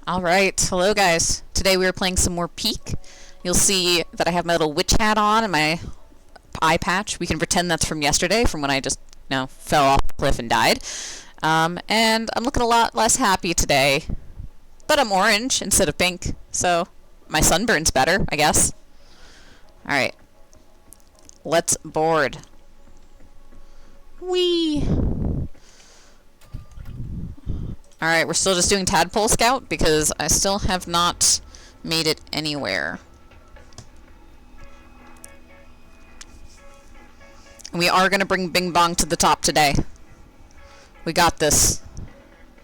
Alright, hello guys. Today we are playing some more Peak. You'll see that I have my little witch hat on and my eye patch. We can pretend that's from yesterday, from when I just, fell off a cliff and died. And I'm looking a lot less happy today. But I'm orange instead of pink, so my sunburn's better, I guess. Alright. Let's board. Whee! Alright, we're still just doing Tadpole Scout because I still have not made it anywhere. And we are going to bring Bing Bong to the top today. We got this.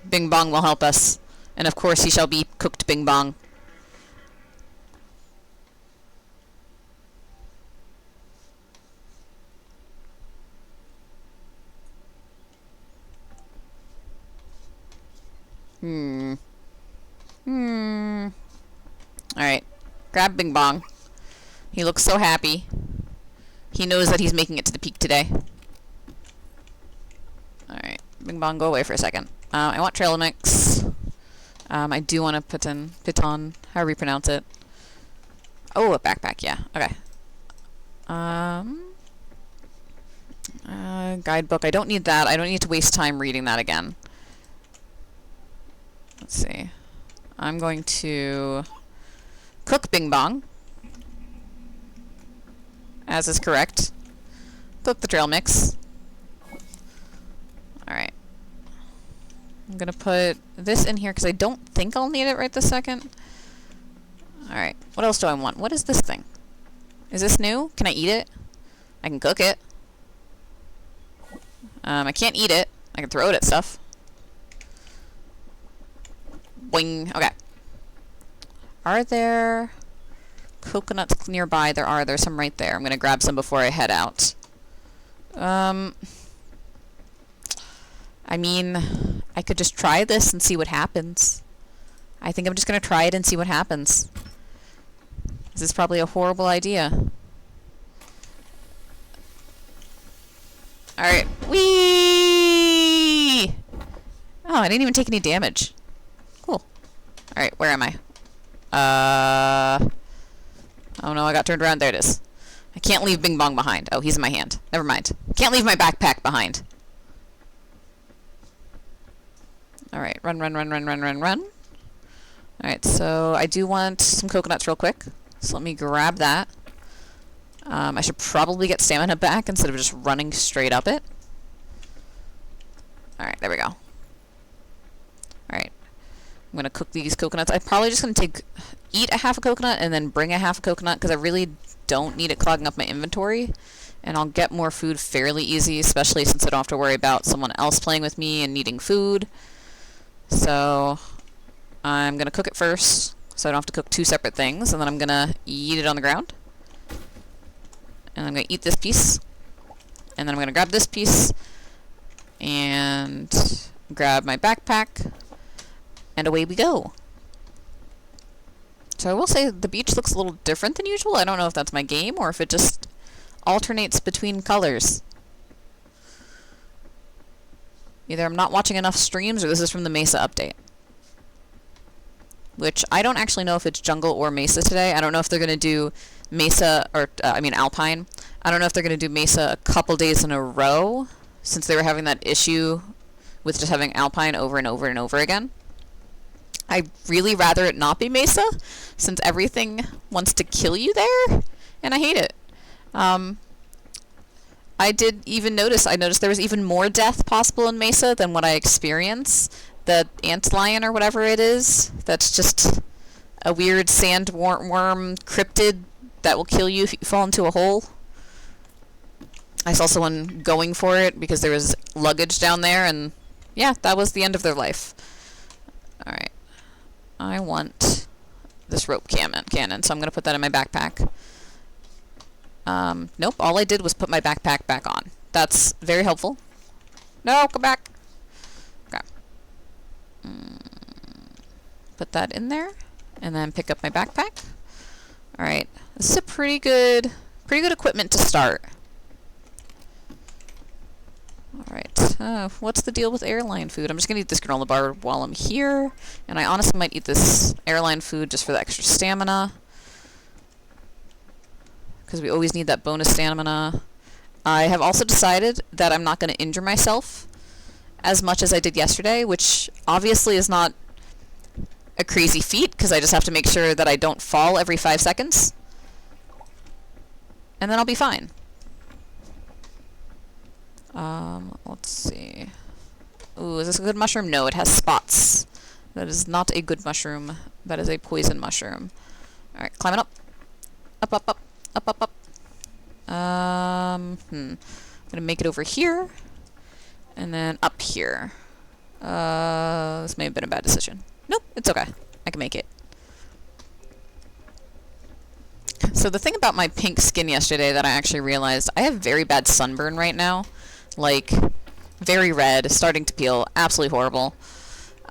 Bing Bong will help us. And of course he shall be cooked Bing Bong. Alright. Grab Bing Bong. He looks so happy. He knows that he's making it to the peak today. Alright. Bing Bong, go away for a second. I want trail mix. I do want to piton, however you pronounce it. Oh, a backpack, yeah. Okay. Guidebook. I don't need that. I don't need to waste time reading that again. Let's see. I'm going to cook Bing Bong, as is correct. Cook the trail mix. Alright. I'm gonna put this in here because I don't think I'll need it right this second. Alright. What else do I want? What is this thing? Is this new? Can I eat it? I can cook it. I can't eat it. I can throw it at stuff. Boing. Okay. Are there coconuts nearby? There are. There's some right there. I'm going to grab some before I head out. I mean, I could just try this and see what happens. I think I'm just going to try it and see what happens. This is probably a horrible idea. Alright. Whee! Oh, I didn't even take any damage. Cool. Alright, where am I? Oh no, I got turned around. There it is. I can't leave Bing Bong behind. Oh, he's in my hand. Never mind. Can't leave my backpack behind. Alright, run. Alright, so I do want some coconuts real quick. So let me grab that. I should probably get stamina back instead of just running straight up it. Alright, there we go. Alright. I'm going to cook these coconuts. I'm probably just going to eat a half a coconut and then bring a half a coconut because I really don't need it clogging up my inventory. And I'll get more food fairly easy, especially since I don't have to worry about someone else playing with me and needing food. So I'm going to cook it first so I don't have to cook two separate things. And then I'm going to eat it on the ground. And I'm going to eat this piece. And then I'm going to grab this piece and grab my backpack. And away we go. So I will say the beach looks a little different than usual. I don't know if that's my game or if it just alternates between colors. Either I'm not watching enough streams or this is from the Mesa update. Which I don't actually know if it's jungle or Mesa today. I don't know if they're going to do Mesa or, Alpine. I don't know if they're going to do Mesa a couple days in a row since they were having that issue with just having Alpine over and over and over again. I'd really rather it not be Mesa, since everything wants to kill you there, and I hate it. I noticed there was even more death possible in Mesa than what I experience. The antlion or whatever it is, that's just a weird sandworm cryptid that will kill you if you fall into a hole. I saw someone going for it because there was luggage down there, and yeah, that was the end of their life. Alright. I want this rope cannon, so I'm going to put that in my backpack. Nope, all I did was put my backpack back on. That's very helpful. No, come back! Okay. Put that in there, and then pick up my backpack. Alright, this is a pretty good equipment to start. Alright, What's the deal with airline food? I'm just gonna eat this granola bar while I'm here, and I honestly might eat this airline food just for the extra stamina, because we always need that bonus stamina. I have also decided that I'm not going to injure myself as much as I did yesterday, which obviously is not a crazy feat, because I just have to make sure that I don't fall every 5 seconds, and then I'll be fine. Let's see. Ooh, is this a good mushroom? No, it has spots. That is not a good mushroom. That is a poison mushroom. Alright, climbing up. Up, up, up. Up, up, up. I'm gonna make it over here. And then up here. This may have been a bad decision. Nope, it's okay. I can make it. So the thing about my pink skin yesterday that I actually realized, I have very bad sunburn right now. Like, very red, starting to peel, absolutely horrible.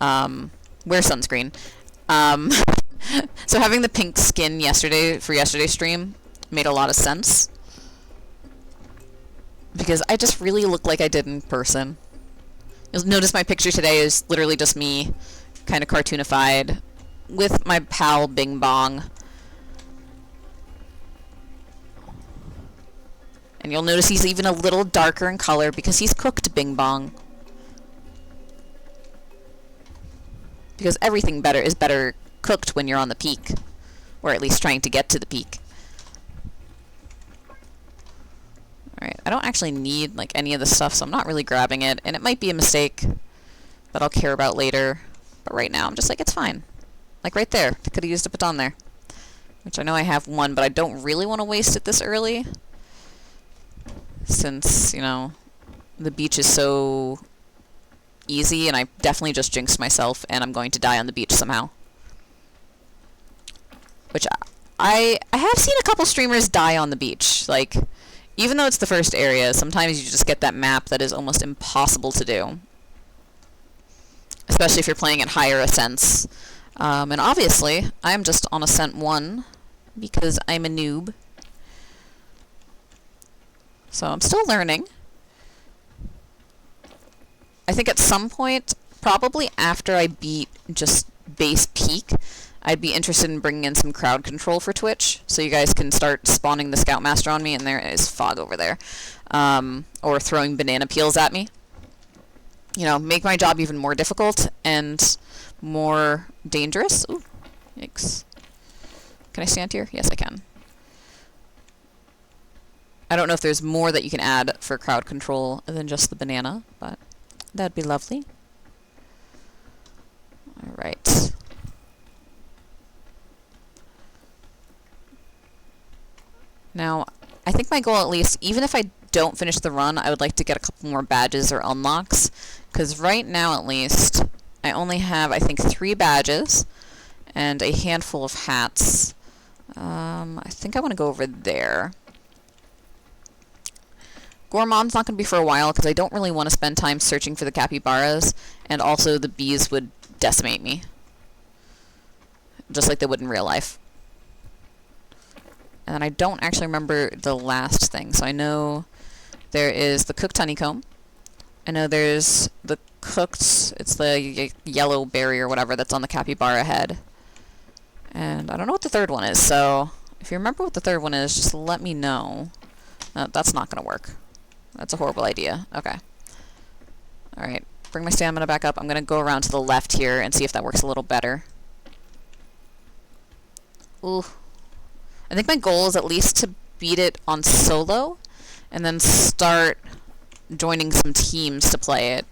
Wear sunscreen. So having the pink skin yesterday, for yesterday's stream, made a lot of sense. Because I just really look like I did in person. You'll notice my picture today is literally just me, kind of cartoonified, with my pal Bing Bong. And you'll notice he's even a little darker in color because he's cooked Bing Bong. Because everything is better cooked when you're on the peak. Or at least trying to get to the peak. Alright, I don't actually need like any of this stuff, so I'm not really grabbing it. And it might be a mistake that I'll care about later. But right now I'm just like, it's fine. Like right there. I could have used a baton there. Which I know I have one, but I don't really want to waste it this early. Since, you know, the beach is so easy, and I definitely just jinxed myself, and I'm going to die on the beach somehow. Which I have seen a couple streamers die on the beach. Like, even though it's the first area, sometimes you just get that map that is almost impossible to do. Especially if you're playing at higher ascents. And obviously, I'm just on Ascent 1, because I'm a noob. So I'm still learning. I think at some point, probably after I beat just base peak, I'd be interested in bringing in some crowd control for Twitch, so you guys can start spawning the Scoutmaster on me, and there is fog over there. Or throwing banana peels at me. You know, make my job even more difficult and more dangerous. Ooh, yikes. Can I stand here? Yes, I can. I don't know if there's more that you can add for crowd control than just the banana, but that'd be lovely. Alright. Now, I think my goal at least, even if I don't finish the run, I would like to get a couple more badges or unlocks. Because right now at least, I only have, I think, 3 badges and a handful of hats. I think I want to go over there. Gourmand's not going to be for a while because I don't really want to spend time searching for the capybaras, and also the bees would decimate me. Just like they would in real life. And I don't actually remember the last thing, so I know there is the cooked honeycomb. I know there's the cooked, it's the yellow berry or whatever that's on the capybara head. And I don't know what the third one is, so if you remember what the third one is, just let me know. That's not going to work. That's a horrible idea. Okay. Alright, bring my stamina back up. I'm going to go around to the left here and see if that works a little better. Ooh. I think my goal is at least to beat it on solo, and then start joining some teams to play it.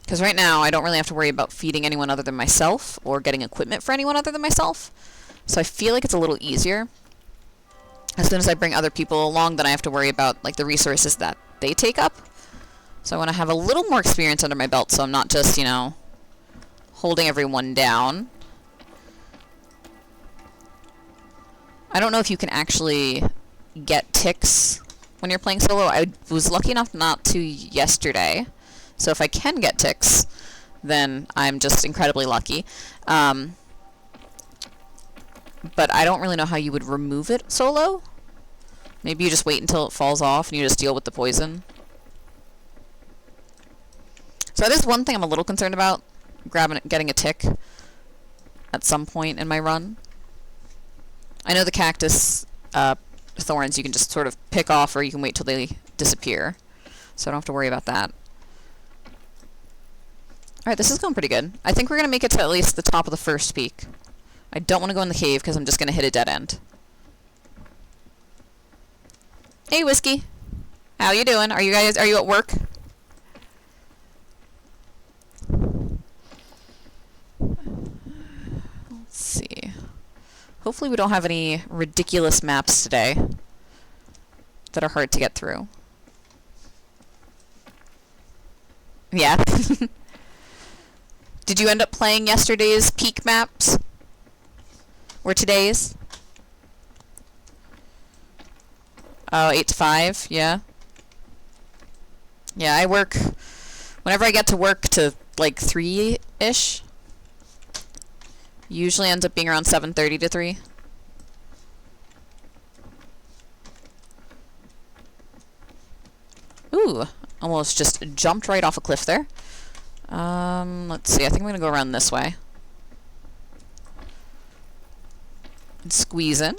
Because right now, I don't really have to worry about feeding anyone other than myself, or getting equipment for anyone other than myself. So I feel like it's a little easier. As soon as I bring other people along, then I have to worry about like the resources that they take up. So I want to have a little more experience under my belt, so I'm not just, you know, holding everyone down. I don't know if you can actually get ticks when you're playing solo. I was lucky enough not to yesterday. So if I can get ticks, then I'm just incredibly lucky. But I don't really know how you would remove it solo. Maybe you just wait until it falls off and you just deal with the poison. So that is one thing I'm a little concerned about, getting a tick at some point in my run. I know the cactus thorns you can just sort of pick off, or you can wait till they disappear. So I don't have to worry about that. Alright, this is going pretty good. I think we're going to make it to at least the top of the first peak. I don't want to go in the cave because I'm just going to hit a dead end. Hey, Whiskey. How you doing? Are you at work? Let's see. Hopefully we don't have any ridiculous maps today that are hard to get through. Yeah. Did you end up playing yesterday's peak maps? Or today's? Oh, 8 to 5, yeah. Yeah, I work... Whenever I get to work to, like, 3-ish, usually ends up being around 7:30 to 3. Ooh, almost just jumped right off a cliff there. Let's see, I think I'm gonna go around this way. And squeeze in.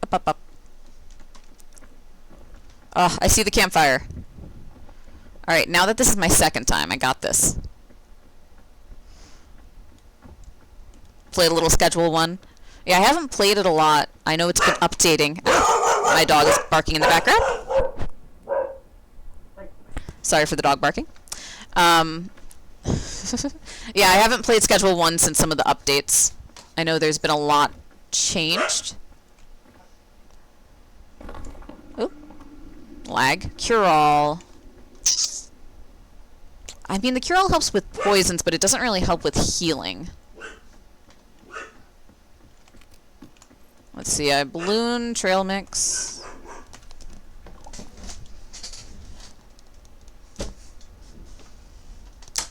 Up, up, up. Oh, I see the campfire. Alright, now that this is my second time, I got this. Played a little schedule one. Yeah, I haven't played it a lot. I know it's been updating. My dog is barking in the background. Sorry for the dog barking. Yeah, I haven't played Schedule 1 since some of the updates. I know there's been a lot changed. Oop. Lag. Cure-all. I mean, the cure-all helps with poisons, but it doesn't really help with healing. Let's see, balloon, trail mix.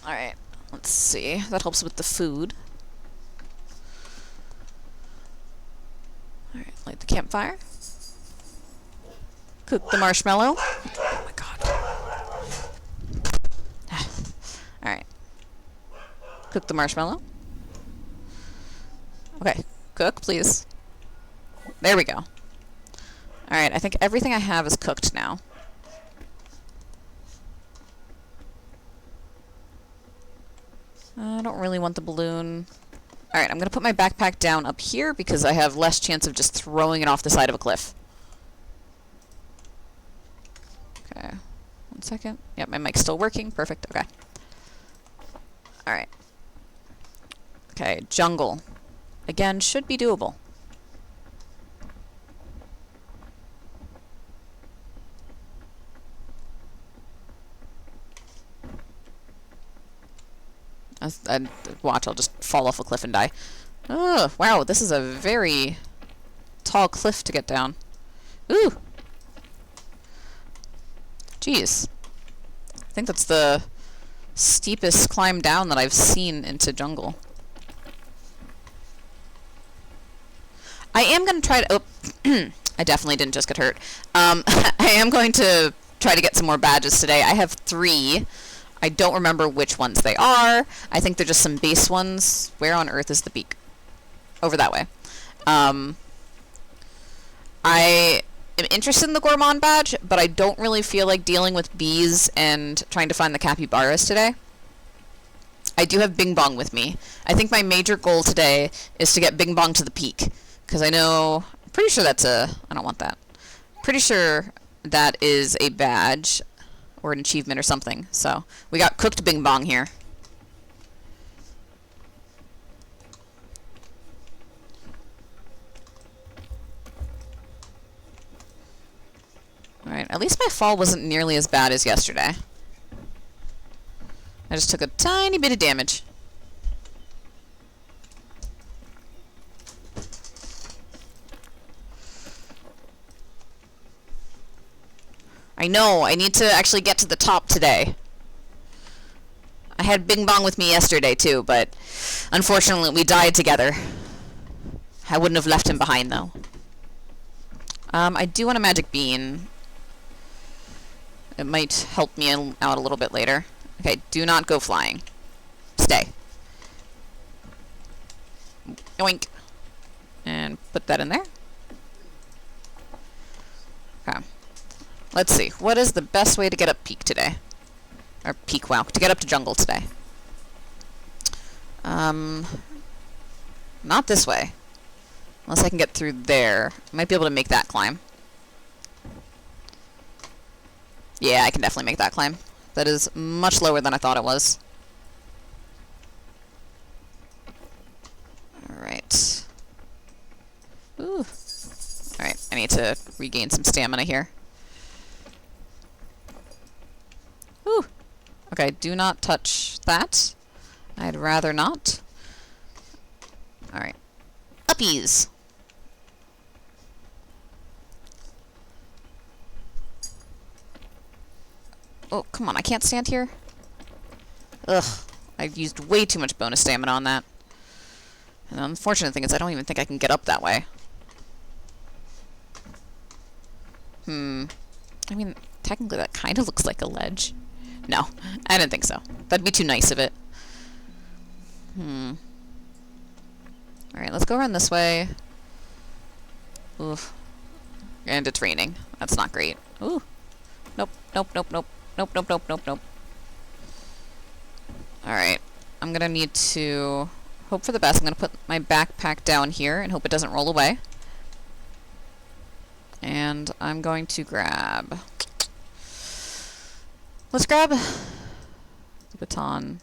Alright, let's see. That helps with the food. Alright, light the campfire. Cook the marshmallow. Oh my god. Alright. Cook the marshmallow. Okay, cook, please. There we go. Alright, I think everything I have is cooked now. I don't really want the balloon. Alright, I'm going to put my backpack down up here because I have less chance of just throwing it off the side of a cliff. Okay. 1 second. Yep, my mic's still working. Perfect. Okay. Alright. Okay, jungle. Again, should be doable. Watch, I'll just fall off a cliff and die. Oh, wow, this is a very tall cliff to get down. Ooh! Jeez. I think that's the steepest climb down that I've seen into jungle. I am going to try to... Oh, I definitely didn't just get hurt. I am going to try to get some more badges today. I have 3. I don't remember which ones they are. I think they're just some base ones. Where on earth is the peak? Over that way. I am interested in the Gourmand badge, but I don't really feel like dealing with bees and trying to find the capybaras today. I do have Bing Bong with me. I think my major goal today is to get Bing Bong to the peak. Because I know... I'm pretty sure that's a... I don't want that. Pretty sure that is a badge. Or an achievement or something. So, we got cooked Bing Bong here. Alright, at least my fall wasn't nearly as bad as yesterday. I just took a tiny bit of damage. I know, I need to actually get to the top today. I had Bing Bong with me yesterday too, but unfortunately we died together. I wouldn't have left him behind though. I do want a magic bean. It might help me out a little bit later. Okay, do not go flying. Stay. Yoink. And put that in there. Okay. Let's see. What is the best way to get up peak today? Or peak, wow. To get up to jungle today. Not this way. Unless I can get through there. I might be able to make that climb. Yeah, I can definitely make that climb. That is much lower than I thought it was. Alright. Ooh. Alright, I need to regain some stamina here. Ooh. Okay, do not touch that. I'd rather not. Alright. Uppies! Oh, come on, I can't stand here? Ugh. I've used way too much bonus stamina on that. And the unfortunate thing is I don't even think I can get up that way. I mean, technically that kind of looks like a ledge. No, I didn't think so. That'd be too nice of it. Alright, let's go around this way. Oof. And it's raining. That's not great. Ooh. Nope, nope, nope, nope. Nope, nope, nope, nope, nope. Alright. I'm gonna need to hope for the best. I'm gonna put my backpack down here and hope it doesn't roll away. And I'm going to grab... Let's grab the baton.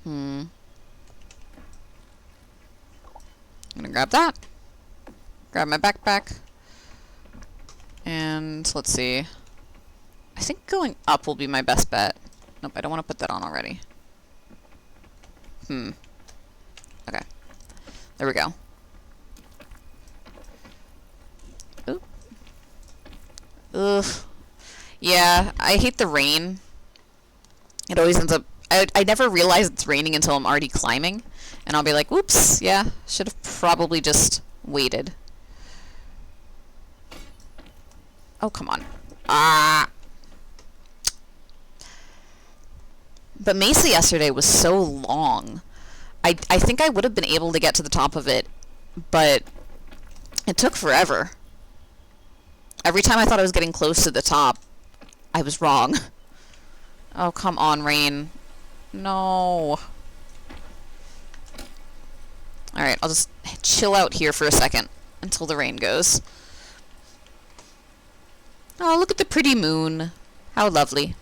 I'm gonna grab that. Grab my backpack. And let's see. I think going up will be my best bet. Nope, I don't want to put that on already. Okay. There we go. Ooh. Ugh. Yeah, I hate the rain. It always ends up... I never realize it's raining until I'm already climbing. And I'll be like, whoops, yeah, should have probably just waited. Oh, come on. Ah! But Mesa yesterday was so long. I think I would have been able to get to the top of it, but it took forever. Every time I thought I was getting close to the top, I was wrong. Oh, come on, rain. No. Alright, I'll just chill out here for a second until the rain goes. Oh, look at the pretty moon. How lovely.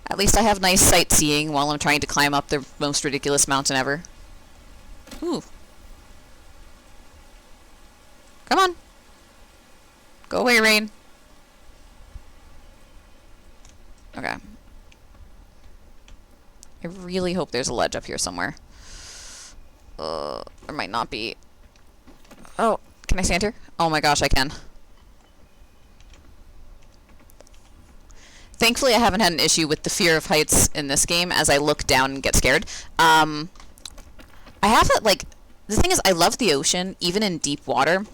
At least I have nice sightseeing while I'm trying to climb up the most ridiculous mountain ever. Ooh. Come on. Go away, rain. Okay. I really hope there's a ledge up here somewhere. There might not be. Oh, can I stand here? Oh my gosh, I can. Thankfully, I haven't had an issue with the fear of heights in this game as I look down and get scared. I have it, like, the thing is, I love the ocean, even in deep water.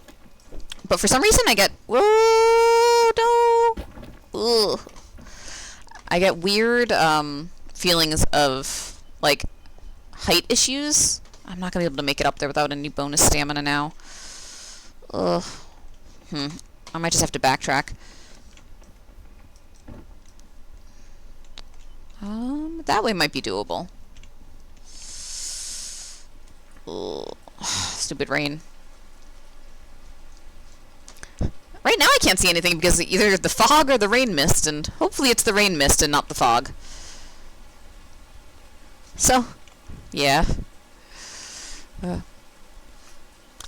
But for some reason, I get, whoa, no, ugh. I get weird, feelings of, like, height issues. I'm not gonna be able to make it up there without any bonus stamina now. Ugh. I might just have to backtrack. That way might be doable. Ugh. Stupid rain. Right now I can't see anything because either the fog or the rain mist, and hopefully it's the rain mist and not the fog. So, yeah. I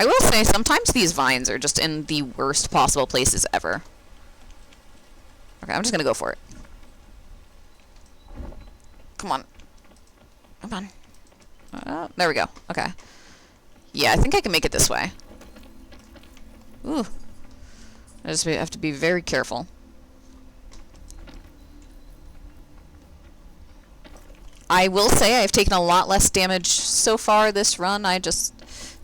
will say, sometimes these vines are just in the worst possible places ever. Okay, I'm just gonna go for it. Come on. Come on. There we go. Okay. Yeah, I think I can make it this way. Ooh. I just have to be very careful. I will say I've taken a lot less damage so far this run. I just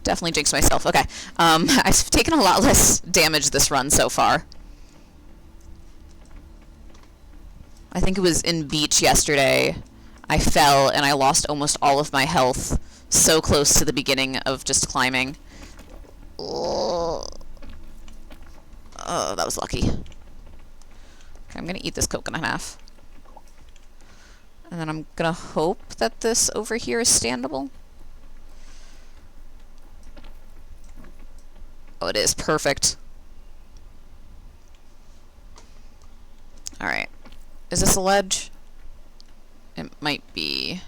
definitely jinxed myself. Okay. I've taken a lot less damage this run so far. I think it was in Beach yesterday. I fell and I lost almost all of my health so close to the beginning of just climbing. Oh, that was lucky. Okay, I'm gonna eat this coconut half. And then I'm gonna hope that this over here is standable. Oh, it is. Perfect. Alright. Is this a ledge? It might be.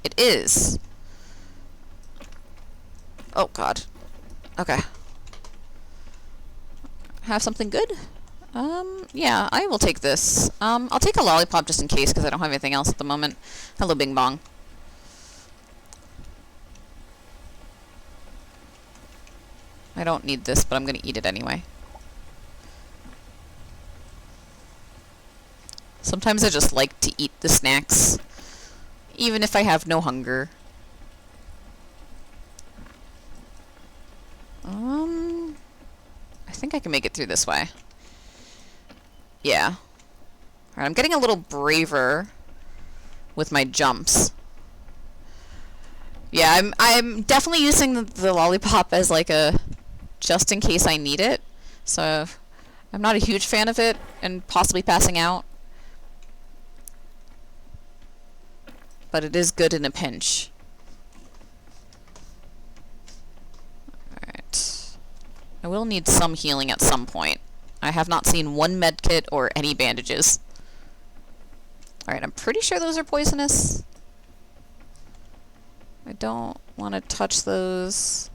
It is. Oh, God. Okay. Have something good? Yeah, I will take this. I'll take a lollipop just in case, because I don't have anything else at the moment. Hello, Bing Bong. I don't need this, but I'm gonna eat it anyway. Sometimes I just like to eat the snacks, even if I have no hunger. I think I can make it through this way. Yeah. Alright, I'm getting a little braver with my jumps. Yeah, I'm definitely using the lollipop as like a just in case I need it. So I'm not a huge fan of it and possibly passing out. But it is good in a pinch. Alright. I will need some healing at some point. I have not seen one med kit or any bandages. Alright, I'm pretty sure those are poisonous. I don't want to touch those.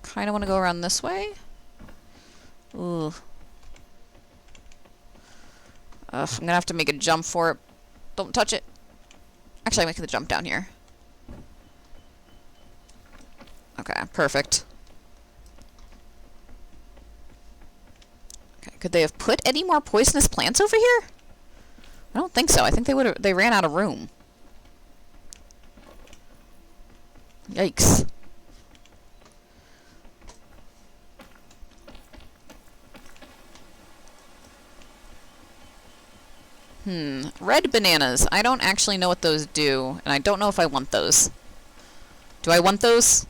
Kind of want to go around this way. Ooh. I'm going to have to make a jump for it. Don't touch it. Actually, I'm making the jump down here. Okay, perfect. Okay, could they have put any more poisonous plants over here? I don't think so. I think they ran out of room. Yikes. Red bananas. I don't actually know what those do, and I don't know if I want those. Do I want those?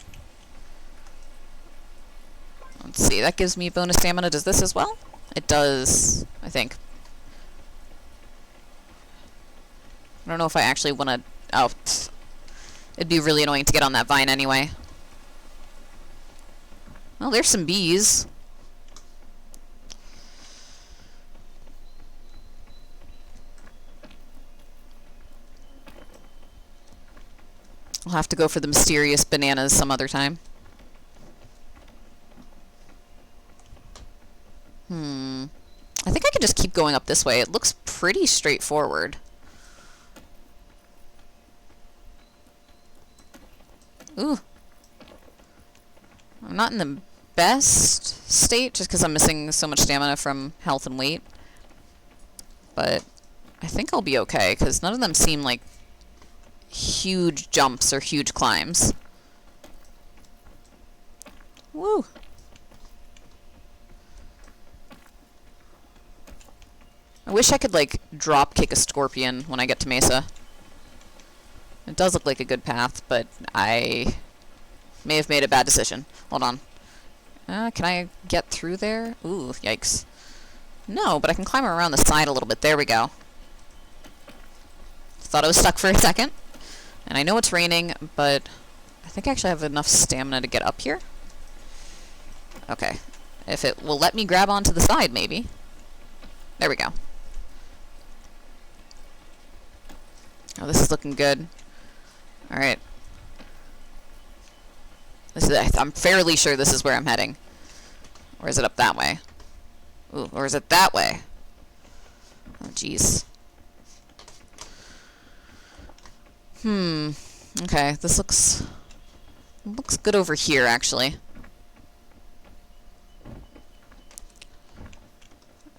Let's see. That gives me bonus stamina. Does this as well? It does, I think. I don't know if I actually want to... Oh, it'd be really annoying to get on that vine anyway. Well, there's some bees. I'll have to go for the mysterious bananas some other time. I think I can just keep going up this way. It looks pretty straightforward. Ooh. I'm not in the best state, just because I'm missing so much stamina from health and weight. But I think I'll be okay, because none of them seem like huge jumps or huge climbs. Woo! I wish I could, like, drop kick a scorpion when I get to Mesa. It does look like a good path, but I may have made a bad decision. Hold on. Can I get through there? Ooh, yikes. No, but I can climb around the side a little bit. There we go. Thought I was stuck for a second. And I know it's raining, but I think I actually have enough stamina to get up here. Okay. If it will let me grab onto the side, maybe. There we go. Oh, this is looking good. Alright. I'm fairly sure this is where I'm heading. Or is it up that way? Ooh, or is it that way? Oh, jeez. Okay, this looks good over here, actually.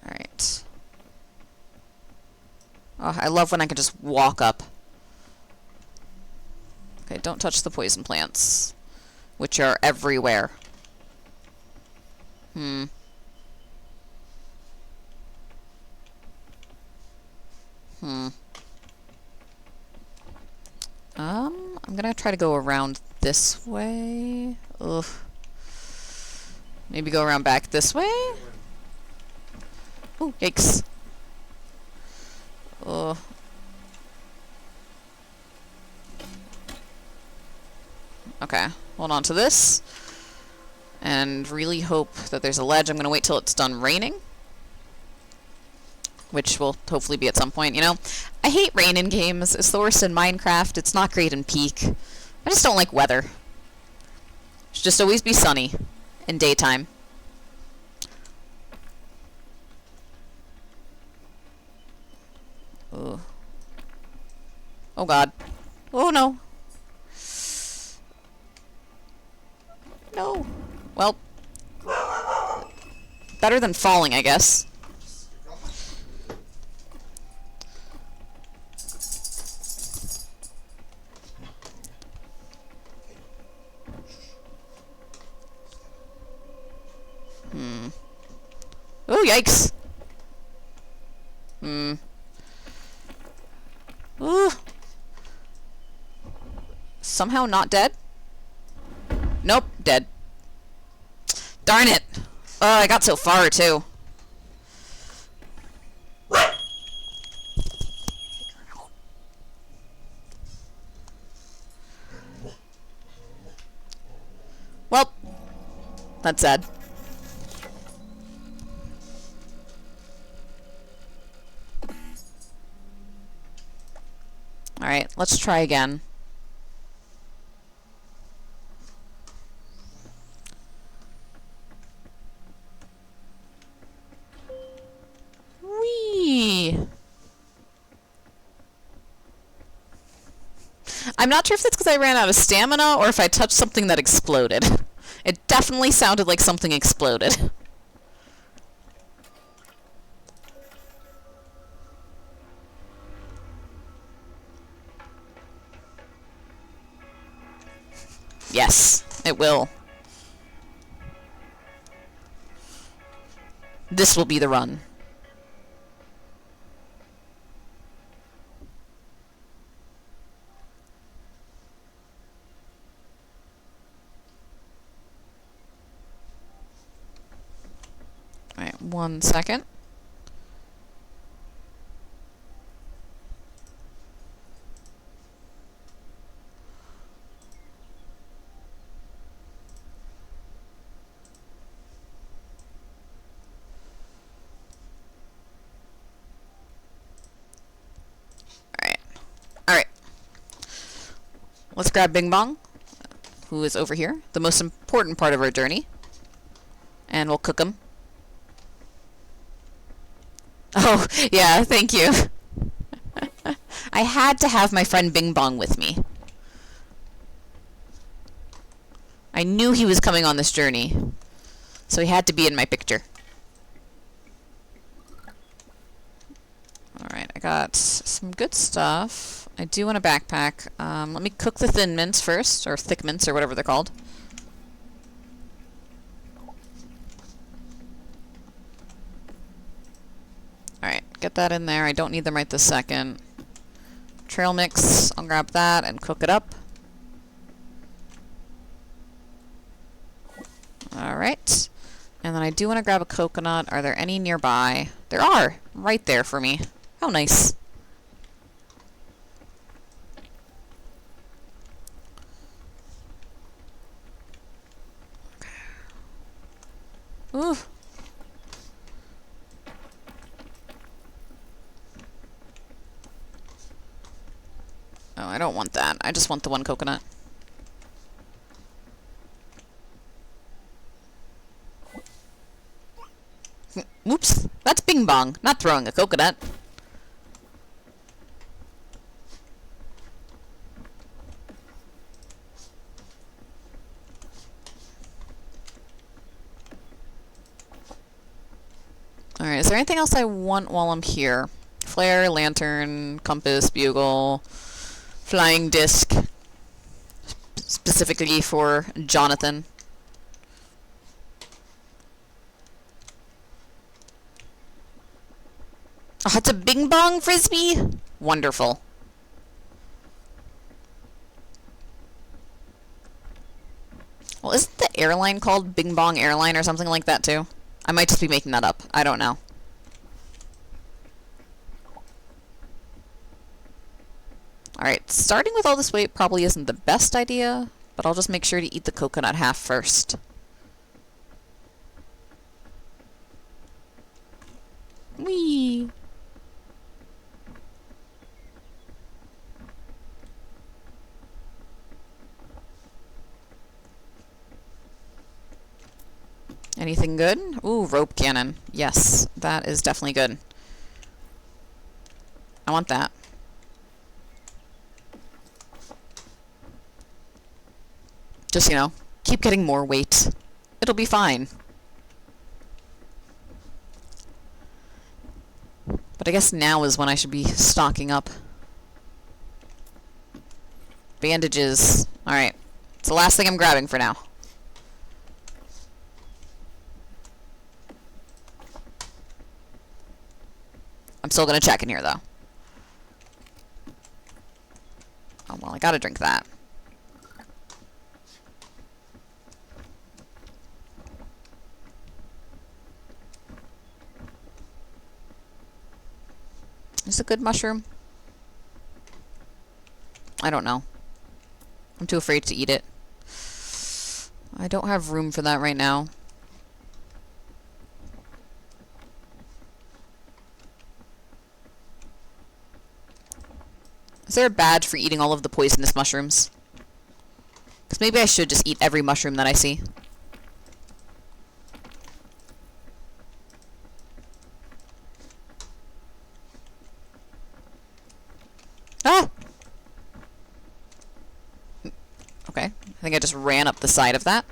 Alright. Oh, I love when I can just walk up. Okay, don't touch the poison plants, which are everywhere. I'm gonna try to go around this way. Ugh. Maybe go around back this way? Ooh, yikes. Ugh. Okay, hold on to this. And really hope that there's a ledge. I'm gonna wait till it's done raining. Which will hopefully be at some point, you know? I hate rain in games. It's the worst in Minecraft. It's not great in Peak. I just don't like weather. It should just always be sunny in daytime. Ooh. Oh god. Oh no. No. Well. Better than falling, I guess. Oh, yikes. Ooh. Somehow not dead? Nope, dead. Darn it. Oh, I got so far, too. Well, that's sad. Alright, let's try again. Whee! I'm not sure if that's because I ran out of stamina or if I touched something that exploded. It definitely sounded like something exploded. Yes, it will. This will be the run. Alright, 1 second. Alright, let's grab Bing Bong, who is over here, the most important part of our journey, and we'll cook him. Oh, yeah, thank you. I had to have my friend Bing Bong with me. I knew he was coming on this journey, so he had to be in my picture. Alright, I got some good stuff. I do want a backpack. Let me cook the thin mints first, or thick mints, or whatever they're called. Alright, get that in there. I don't need them right this second. Trail mix, I'll grab that and cook it up. Alright. And then I do want to grab a coconut. Are there any nearby? There are! Right there for me. How nice. Ooh. Oh, I don't want that. I just want the one coconut. Oops. That's Bing Bong, not throwing a coconut. Alright, is there anything else I want while I'm here? Flare, lantern, compass, bugle, flying disc. Specifically for Jonathan. Oh, it's a Bing Bong Frisbee? Wonderful. Well, isn't the airline called Bing Bong Airline or something like that too? I might just be making that up. I don't know. Alright, starting with all this weight probably isn't the best idea, but I'll just make sure to eat the coconut half first. Whee! Anything good? Ooh, rope cannon. Yes, that is definitely good. I want that. Just, you know, keep getting more weight. It'll be fine. But I guess now is when I should be stocking up. Bandages. Alright. It's the last thing I'm grabbing for now. I'm still gonna check in here, though. Oh, well, I gotta drink that. Is it a good mushroom? I don't know. I'm too afraid to eat it. I don't have room for that right now. Is there a badge for eating all of the poisonous mushrooms? Because maybe I should just eat every mushroom that I see. Ah! Okay, I think I just ran up the side of that.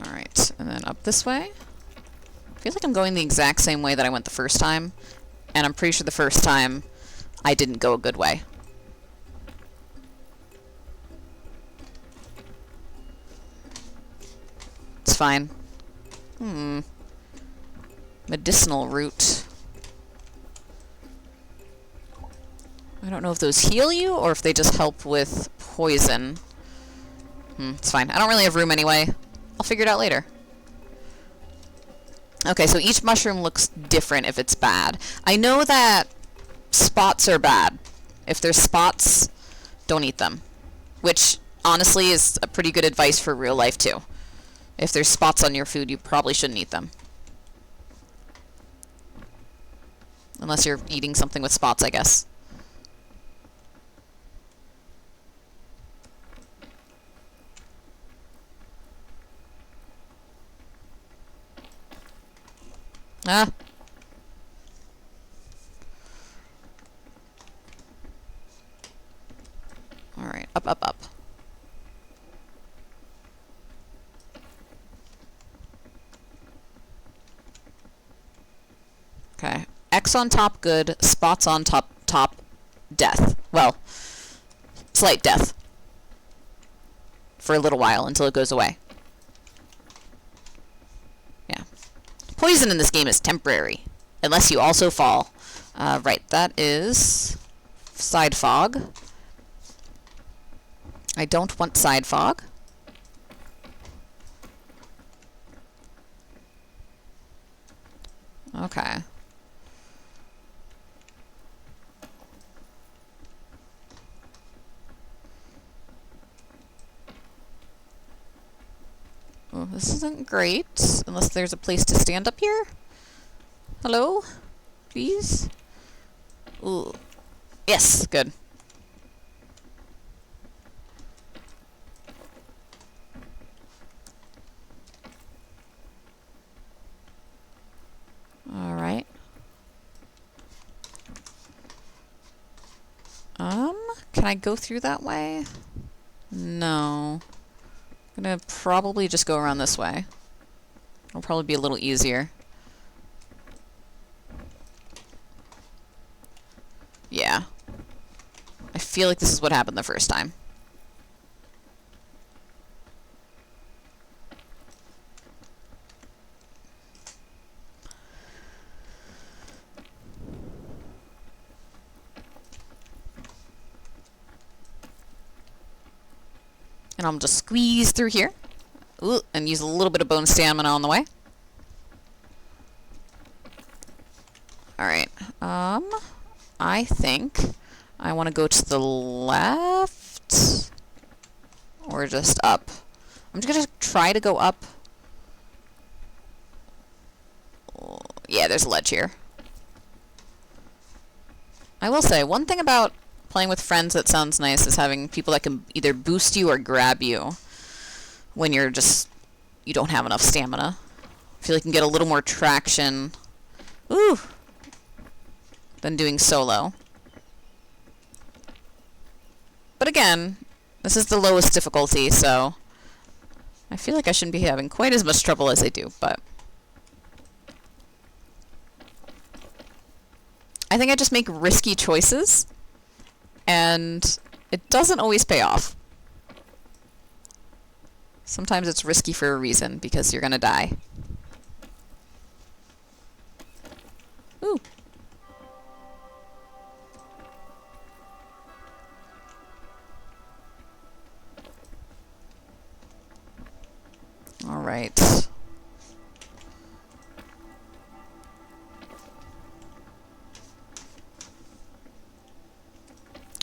Alright, and then up this way. I feel like I'm going the exact same way that I went the first time, and I'm pretty sure the first time I didn't go a good way. It's fine. Medicinal root. I don't know if those heal you or if they just help with poison. It's fine. I don't really have room anyway. I'll figure it out later. Okay, so each mushroom looks different if it's bad. I know that spots are bad. If there's spots, don't eat them. Which, honestly, is a pretty good advice for real life, too. If there's spots on your food, you probably shouldn't eat them. Unless you're eating something with spots, I guess. Ah. Alright, up, up, up. Okay. X on top, good. Spots on top, death. Well, slight death. For a little while, until it goes away. Yeah. Poison in this game is temporary. Unless you also fall. Right, that is side fog. I don't want side fog. Okay. Well, this isn't great, unless there's a place to stand up here. Hello? Please? Ooh. Yes, good. Alright. Can I go through that way? No. I'm gonna probably just go around this way. It'll probably be a little easier. Yeah. I feel like this is what happened the first time. And I'm just squeeze through here. Ooh, and use a little bit of bone stamina on the way. Alright. I think I want to go to the left. Or just up. I'm just gonna try to go up. Yeah, there's a ledge here. I will say, one thing about playing with friends that sounds nice is having people that can either boost you or grab you when you don't have enough stamina. I feel like you can get a little more traction than doing solo. But again, this is the lowest difficulty, so I feel like I shouldn't be having quite as much trouble as I do, but I think I just make risky choices, and it doesn't always pay off. Sometimes it's risky for a reason, because you're gonna die. Ooh. Alright.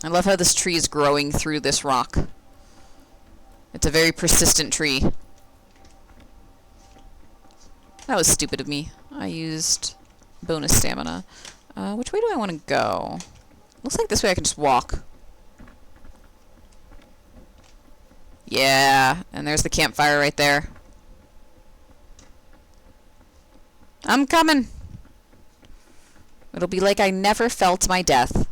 I love how this tree is growing through this rock. It's a very persistent tree. That was stupid of me. I used bonus stamina. Which way do I want to go? Looks like this way I can just walk. Yeah, and there's the campfire right there. I'm coming! It'll be like I never felt my death.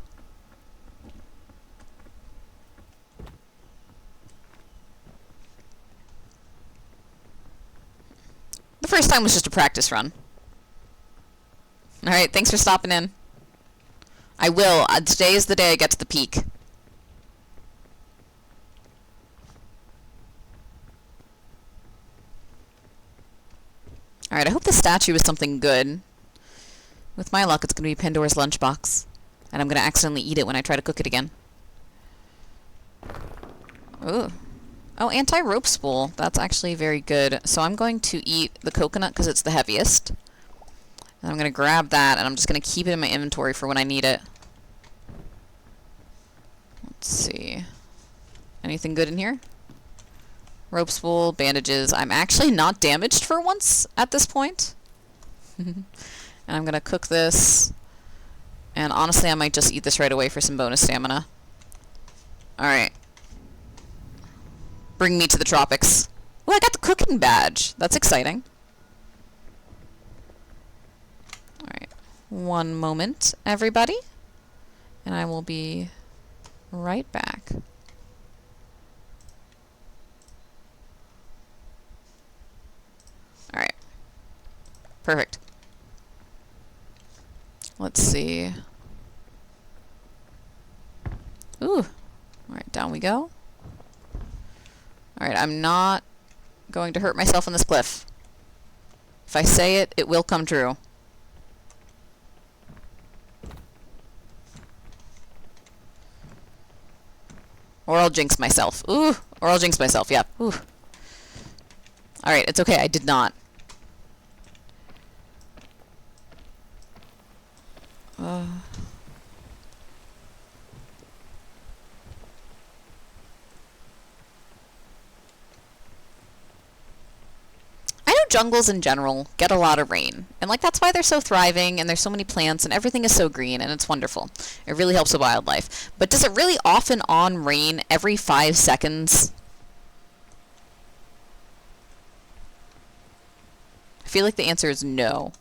The first time was just a practice run. Alright, thanks for stopping in. I will. Today is the day I get to the peak. Alright, I hope the statue is something good. With my luck, it's going to be Pandora's lunchbox. And I'm going to accidentally eat it when I try to cook it again. Ooh. Oh, anti-rope spool. That's actually very good. So I'm going to eat the coconut because it's the heaviest. And I'm going to grab that, and I'm just going to keep it in my inventory for when I need it. Let's see. Anything good in here? Rope spool, bandages. I'm actually not damaged for once at this point. And I'm going to cook this. And honestly, I might just eat this right away for some bonus stamina. Alright. Bring me to the tropics. Oh, I got the cooking badge. That's exciting. Alright. One moment, everybody. And I will be right back. Alright. Perfect. Let's see. Ooh. Alright, down we go. Alright, I'm not going to hurt myself on this cliff. If I say it, it will come true. Or I'll jinx myself. Ooh! Or I'll jinx myself, yeah. Ooh. Alright, it's okay, I did not. I know jungles in general get a lot of rain. And like that's why they're so thriving and there's so many plants and everything is so green and it's wonderful. It really helps the wildlife. But does it really off and on rain every 5 seconds? I feel like the answer is no.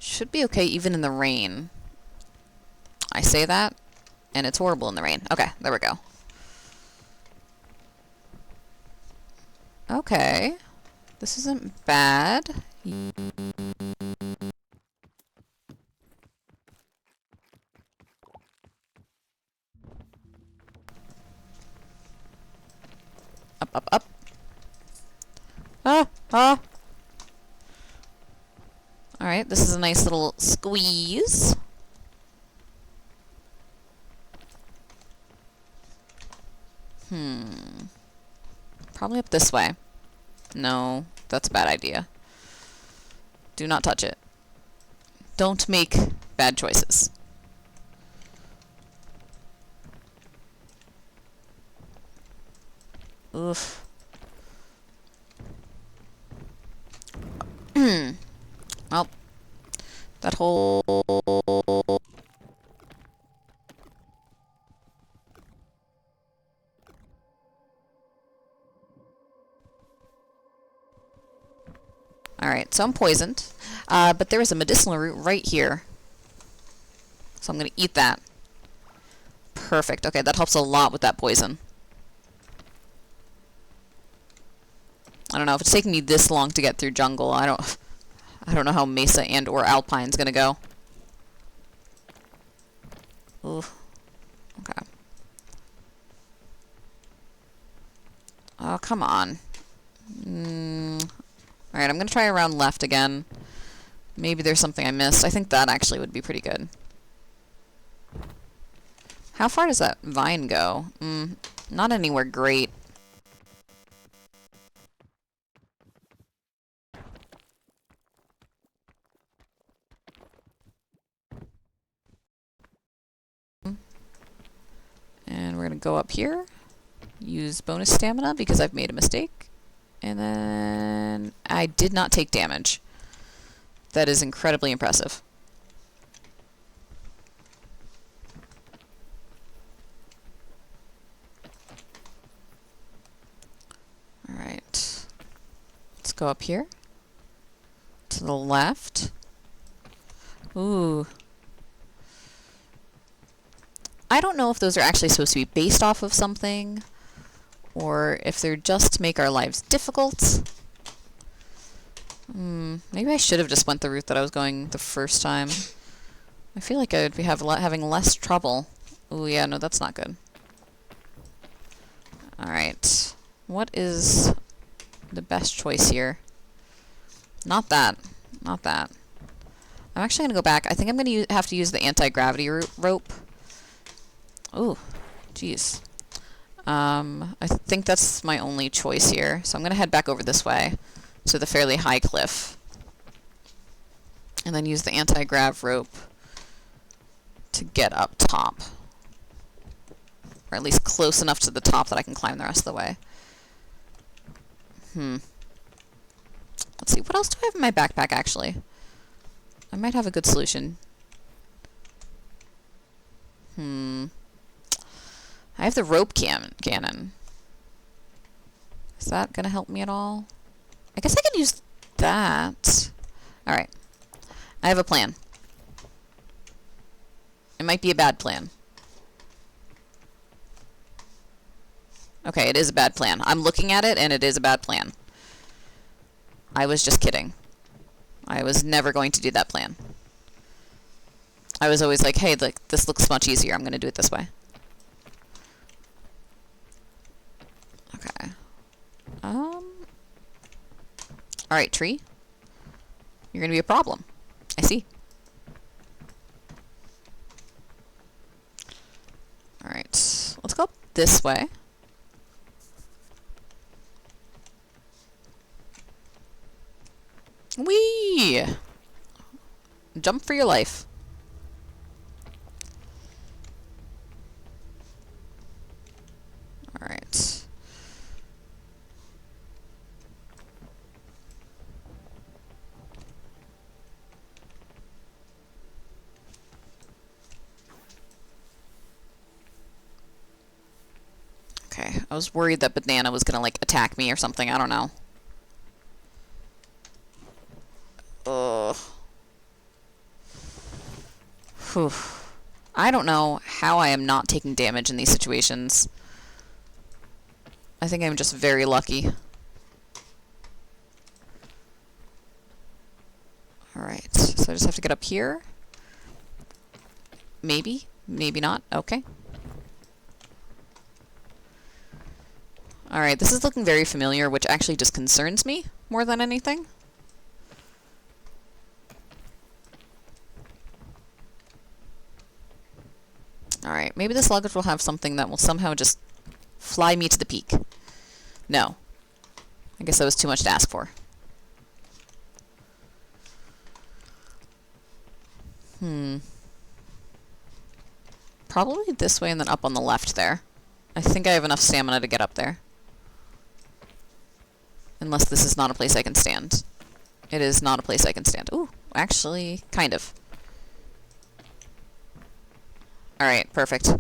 Should be okay even in the rain. I say that, and it's horrible in the rain. Okay, there we go. Okay. This isn't bad. Up, up, up. Ah! Ah! Alright, this is a nice little squeeze. Probably up this way. No, that's a bad idea. Do not touch it. Don't make bad choices. Oof. Well, that whole... Alright, so I'm poisoned. But there is a medicinal root right here. So I'm going to eat that. Perfect. Okay, that helps a lot with that poison. I don't know if it's taking me this long to get through jungle. I don't know how Mesa and or Alpine's going to go. Ooh. Okay. Oh, come on. Alright, I'm going to try around left again. Maybe there's something I missed. I think that actually would be pretty good. How far does that vine go? Not anywhere great. And we're going to go up here. Use bonus stamina because I've made a mistake. And then I did not take damage. That is incredibly impressive. Alright. Let's go up here. To the left. Ooh. I don't know if those are actually supposed to be based off of something, or if they're just to make our lives difficult. Maybe I should have just went the route that I was going the first time. I feel like I would be having less trouble. Ooh, yeah, no, that's not good. Alright. What is the best choice here? Not that. Not that. I'm actually going to go back. I think I'm going to have to use the anti-gravity rope. Ooh, jeez. I think that's my only choice here. So I'm going to head back over this way to the fairly high cliff. And then use the anti-grav rope to get up top. Or at least close enough to the top that I can climb the rest of the way. Let's see, what else do I have in my backpack, actually? I might have a good solution. I have the rope cannon. Is that going to help me at all? I guess I can use that. Alright. I have a plan. It might be a bad plan. Okay, it is a bad plan. I'm looking at it, and it is a bad plan. I was just kidding. I was never going to do that plan. I was always like, hey, like, this looks much easier. I'm going to do it this way. Okay. Alright, tree. You're going to be a problem. I see. Alright. Let's go up this way. Whee! Jump for your life. Alright. Okay, I was worried that Banana was gonna, like, attack me or something. I don't know. Ugh. Whew. I don't know how I am not taking damage in these situations. I think I'm just very lucky. Alright, so I just have to get up here. Maybe. Maybe not. Okay. Alright, this is looking very familiar, which actually just concerns me more than anything. Alright, maybe this luggage will have something that will somehow just fly me to the peak. No. I guess that was too much to ask for. Probably this way and then up on the left there. I think I have enough stamina to get up there. Unless this is not a place I can stand. It is not a place I can stand. Ooh, actually, kind of. Alright, perfect.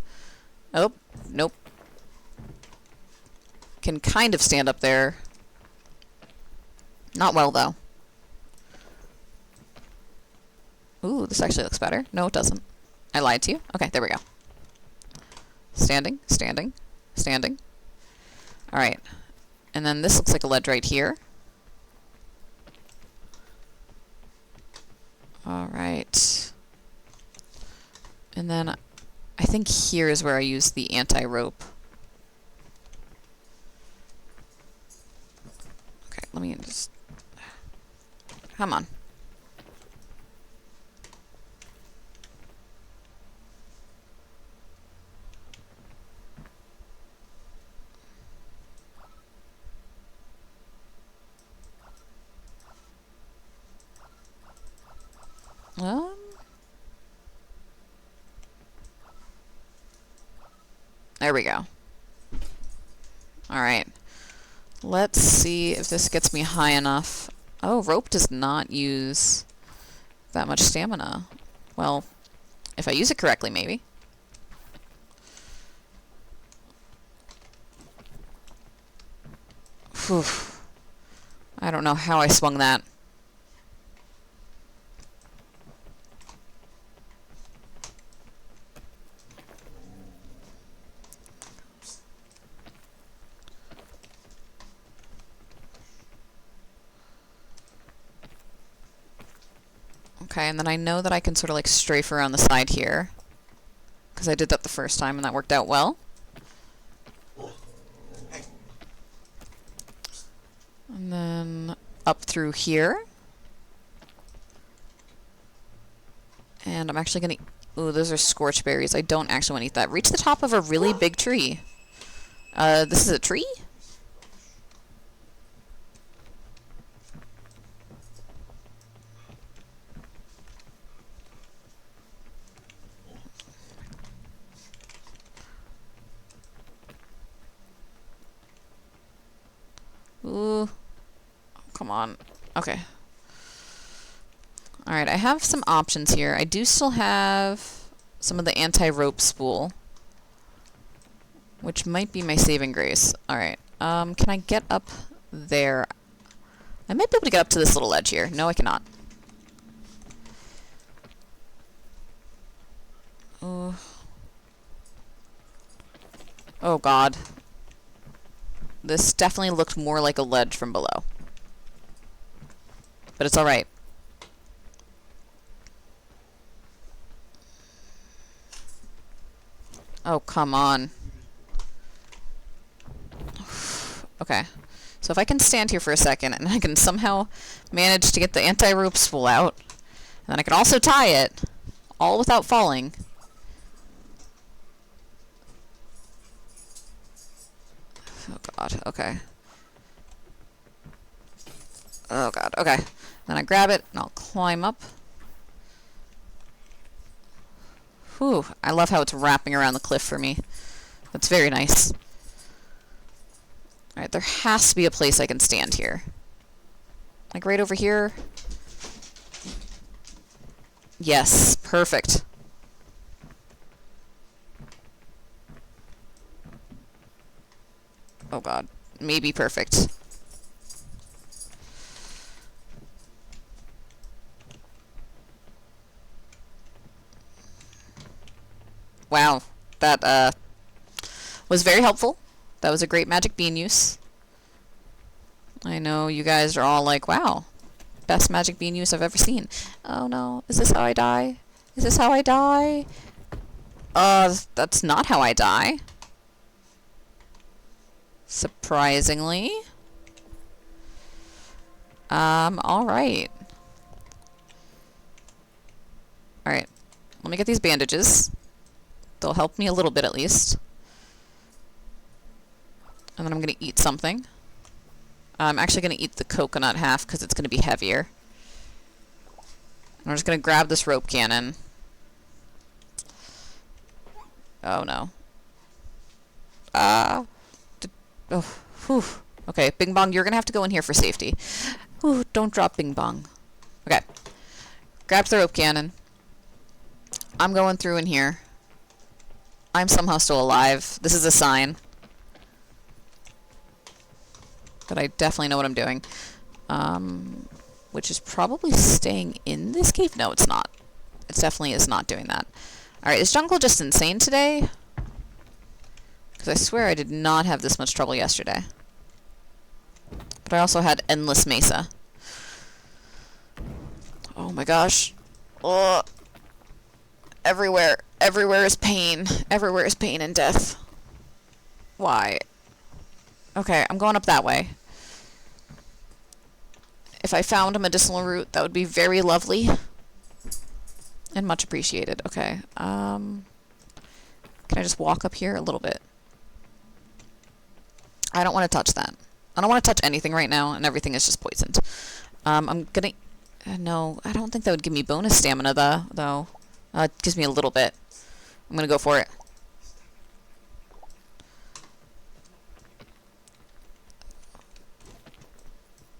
Oh, nope. Can kind of stand up there. Not well, though. Ooh, this actually looks better. No, it doesn't. I lied to you. Okay, there we go. Standing, standing, standing. Alright. And then this looks like a ledge right here. Alright. And then I think here is where I use the anti-rope. Okay, let me just... Come on. There we go. Alright. Let's see if this gets me high enough. Oh, rope does not use that much stamina. Well, if I use it correctly, maybe. Whew. I don't know how I swung that. Okay, and then I know that I can sort of like strafe around the side here. Because I did that the first time and that worked out well. And then up through here. And I'm actually going to... Ooh, those are scorch berries. I don't actually want to eat that. Reach the top of a really big tree. This is a tree? Ooh. Come on. Okay. Alright, I have some options here. I do still have some of the anti-rope spool, which might be my saving grace. Alright. Can I get up there? I might be able to get up to this little ledge here. No, I cannot. Oh. Oh, God. This definitely looked more like a ledge from below. But it's alright. Oh, come on. Okay. So if I can stand here for a second and I can somehow manage to get the anti-rope spool out, and then I can also tie it, all without falling. Oh, God. Okay. Oh, God. Okay. Then I grab it, and I'll climb up. Whew. I love how it's wrapping around the cliff for me. That's very nice. Alright, there has to be a place I can stand here. Like right over here. Yes. Perfect. Oh, God. Maybe perfect. That was very helpful. That was a great magic bean use. I know you guys are all like, wow, best magic bean use I've ever seen. Oh no, is this how I die? Is this how I die? That's not how I die. Surprisingly. Alright. Alright. Let me get these bandages. They'll help me a little bit at least. And then I'm going to eat something. I'm actually going to eat the coconut half because it's going to be heavier. And I'm just going to grab this rope cannon. Oh no. Oh, whew. Okay, Bing Bong, you're going to have to go in here for safety. Ooh, don't drop Bing Bong. Okay. Grab the rope cannon. I'm going through in here. I'm somehow still alive. This is a sign that I definitely know what I'm doing. Which is probably staying in this cave? No, it's not. It definitely is not doing that. Alright, is Jungle just insane today? Because I swear I did not have this much trouble yesterday. But I also had Endless Mesa. Oh my gosh. Ugh. Everywhere is pain. Everywhere is pain and death. Why? Okay, I'm going up that way. If I found a medicinal root, that would be very lovely. And much appreciated. Okay, can I just walk up here a little bit? I don't want to touch that. I don't want to touch anything right now, and everything is just poisoned. I'm gonna... no, I don't think that would give me bonus stamina, though. It gives me a little bit. I'm gonna go for it.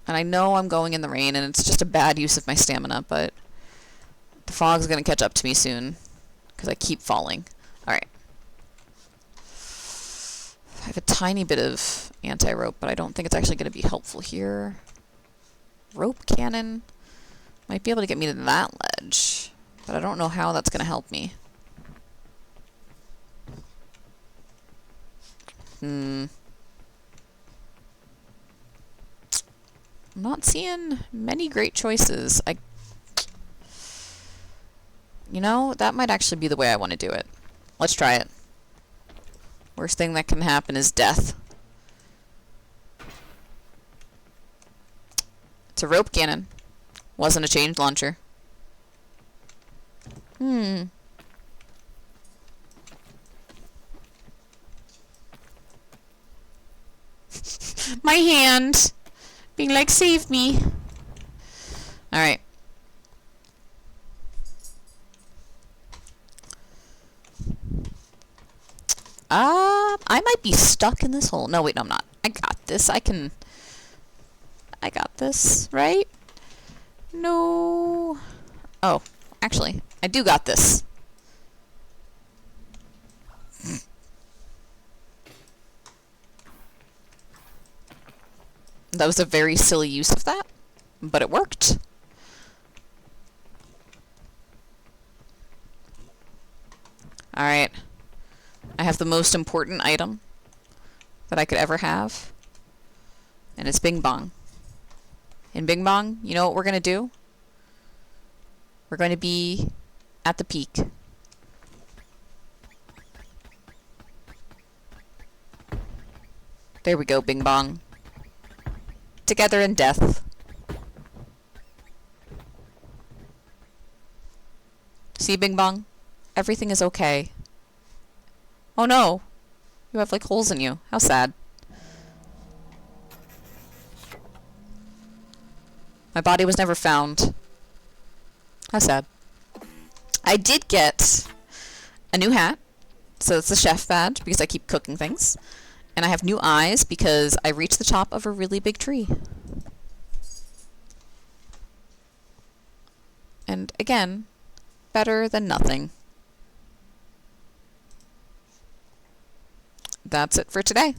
And I know I'm going in the rain, and it's just a bad use of my stamina, but the fog's gonna catch up to me soon, because I keep falling. Alright. I have a tiny bit of anti-rope, but I don't think it's actually going to be helpful here. Rope cannon might be able to get me to that ledge, but I don't know how that's going to help me. I'm not seeing many great choices. You know, that might actually be the way I want to do it. Let's try it. Worst thing that can happen is death. It's a rope cannon. Wasn't a chain launcher. My hand! Being like, save me! Alright. I might be stuck in this hole. No, wait, no, I'm not. I got this. I got this, right? No. Oh, actually, I do got this. That was a very silly use of that, but it worked. Alright. I have the most important item that I could ever have, and it's Bing Bong. In Bing Bong, you know what we're going to do? We're going to be at the peak. There we go, Bing Bong. Together in death. See, Bing Bong? Everything is okay. Oh no! You have, like, holes in you. How sad. My body was never found. How sad. I did get a new hat. So it's a chef badge, because I keep cooking things. And I have new eyes, because I reached the top of a really big tree. And, again, better than nothing. That's it for today.